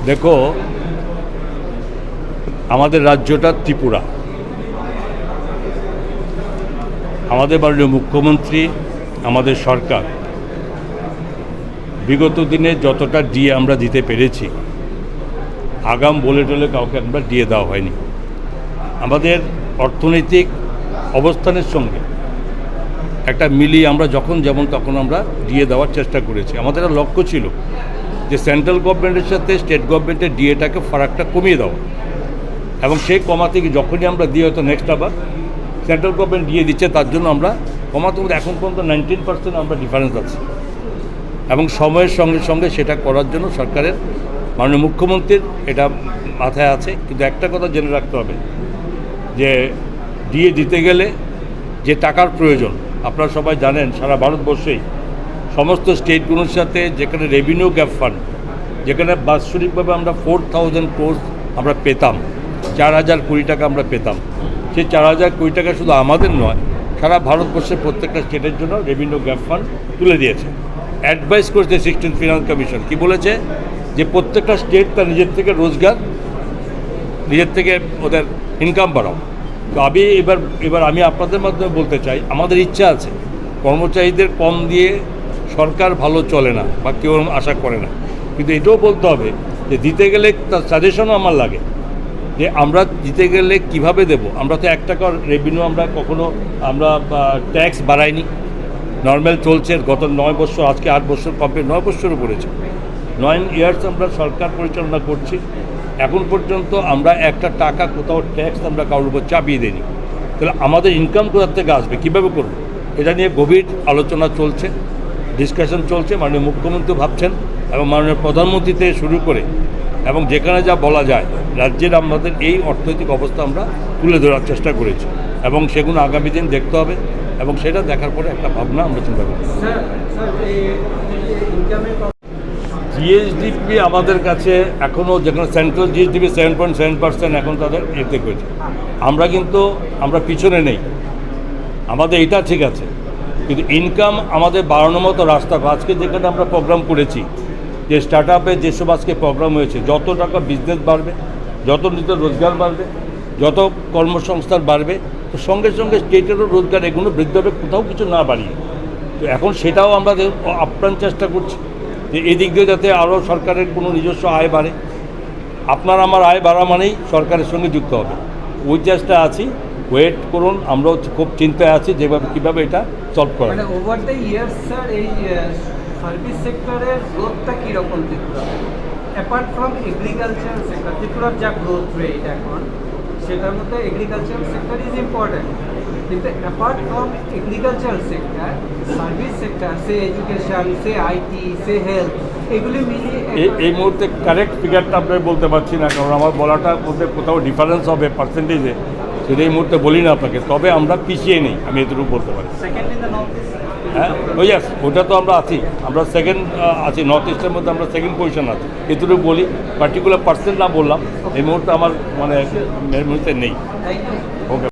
দেখো, আমাদের রাজ্যটা ত্রিপুরা। আমাদের মাননীয় মুখ্যমন্ত্রী, আমাদের সরকার বিগত দিনে যতটা ডিএ আমরা দিতে পেরেছি, আগাম বলে টলে কাউকে আমরা ডিএ দেওয়া হয়নি। আমাদের অর্থনৈতিক অবস্থানের সঙ্গে একটা মিলিয়ে আমরা যখন যেমন তখন আমরা ডিএ দেওয়ার চেষ্টা করেছি। আমাদের একটা লক্ষ্য ছিল যে সেন্ট্রাল গভর্নমেন্টের সাথে স্টেট গভর্নমেন্টের ডিএটাকে ফারাকটা কমিয়ে দেওয়া, এবং সেই কমাতে গিয়ে যখনই আমরা দিয়ে হয়তো নেক্সট আবার সেন্ট্রাল গভর্নমেন্ট দিয়ে দিচ্ছে, তার জন্য আমরা কমাতে এখন পর্যন্ত 19% আমরা ডিফারেন্স আছে, এবং সময়ের সঙ্গে সঙ্গে সেটা করার জন্য সরকারের মাননীয় মুখ্যমন্ত্রীর এটা মাথায় আছে। কিন্তু একটা কথা জেনে রাখতে হবে যে ডিএ দিতে গেলে যে টাকার প্রয়োজন, আপনারা সবাই জানেন সারা ভারতবর্ষেই সমস্ত স্টেটগুলোর সাথে যেখানে রেভিনিউ গ্যাপ ফান্ড, যেখানে বাৎসরিকভাবে আমরা 4000 crore আমরা পেতাম, 4000 কোটি টাকা আমরা পেতাম, সেই 4000 কোটি টাকা শুধু আমাদের নয়, সারা ভারতবর্ষের প্রত্যেকটা স্টেটের জন্য রেভিনিউ গ্যাপ ফান্ড তুলে দিয়েছে। অ্যাডভাইস করেছে 16th ফিনান্স কমিশন, কি বলেছে যে প্রত্যেকটা স্টেট তার নিজের থেকে রোজগার, নিজের থেকে ওদের ইনকাম বাড়াও। তো আমি এবার আমি আপনাদের মাধ্যমে বলতে চাই, আমাদের ইচ্ছা আছে কর্মচারীদের কম দিয়ে সরকার ভালো চলে না বা কেউ আশা করে না, কিন্তু এটাও বলতে হবে যে দিতে গেলে তার সাজেশনও আমার লাগে যে আমরা দিতে গেলে কিভাবে দেব। আমরা তো 1 টাকার রেভিনিউ আমরা কখনো আমরা ট্যাক্স বাড়াইনি, নর্মাল চলছে। গত 9 বছর, আজকে 8 বছর কমপ্লিট, 9 বছরও পড়েছে, 9 ইয়ার্স আমরা সরকার পরিচালনা করছি। এখন পর্যন্ত আমরা একটা টাকা কোথাও ট্যাক্স আমরা কারোর উপর চাপিয়ে দিইনি। তাহলে আমাদের ইনকাম কোথার থেকে আসবে, কীভাবে করব, এটা নিয়ে গভীর আলোচনা চলছে, ডিসকাশন চলছে। মাননীয় মুখ্যমন্ত্রী ভাবছেন এবং মাননীয় প্রধানমন্ত্রী থেকে শুরু করে এবং যেখানে যা বলা যায় রাজ্যের আমাদের এই অর্থনৈতিক অবস্থা আমরা তুলে ধরার চেষ্টা করেছি, এবং সেগুলো আগামী দিন দেখতে হবে, এবং সেটা দেখার পরে একটা ভাবনা আমরা চিন্তা করি। জিএসডিপি আমাদের কাছে এখনও, যেখানে সেন্ট্রাল জিএসডিপি 7.7% এখন তাদের এতে করেছে, আমরা পিছনে নেই, আমাদের এটা ঠিক আছে, কিন্তু ইনকাম আমাদের বাড়ানোর মতো রাস্তা। আজকে যেখানে আমরা প্রোগ্রাম করেছি যে স্টার্ট আপে যেসব আজকে প্রোগ্রাম হয়েছে, যত টাকা বিজনেস বাড়বে, যত নিজের রোজগার বাড়বে, যত কর্মসংস্থান বাড়বে, তো সঙ্গে সঙ্গে স্টেটেরও রোজগার এগুলো বৃদ্ধি হবে, কোথাও কিছু না বাড়িয়ে। তো এখন সেটাও আমরা আপ্রাণ চেষ্টা করছি যে এদিক দিয়ে যাতে আরও সরকারের কোনো নিজস্ব আয় বাড়ে। আপনার আমার আয় বাড়া মানেই সরকারের সঙ্গে যুক্ত হবে, ওই চেষ্টা আছি। ওয়েট করুন, আমরাও খুব চিন্তায় আছি যেভাবে কীভাবে এটা সলভ করা। মানে ওভার দ্য ইয়ার্স স্যার এই সার্ভিস সেক্টরের গ্রোথটা কীরকম Tripura, apart from agricultural sector, ত্রিপুরার যা গ্রোথ রেট এখন সেটার মধ্যে এগ্রিকালচারাল সেক্টর ইজ ইম্পর্ট্যান্ট, কিন্তু apart from agricultural sector, service sector, say education, say IT, say health, এগুলি মিলিয়ে এই মুহূর্তে কারেক্ট ফিগারটা আপনাকে বলতে পারছি না, কারণ আমার বলাটা বলতে কোথাও ডিফারেন্স হবে পার্সেন্টেজে, সেটা এই মুহূর্তে বলি না আপনাকে। তবে আমরা পিছিয়ে নেই, আমি এতটুকু বলতে পারি। হ্যাঁ, ওইয়াস, ওটা তো আমরা আছি, আমরা সেকেন্ড আছি, নর্থ ইস্টের মধ্যে আমরা সেকেন্ড পজিশন আছি, এতটুকু বলি। পার্টিকুলার পার্সেন্ট না বললাম, এই মুহূর্তে আমার মানে মুহূর্তে নেই। ওকে।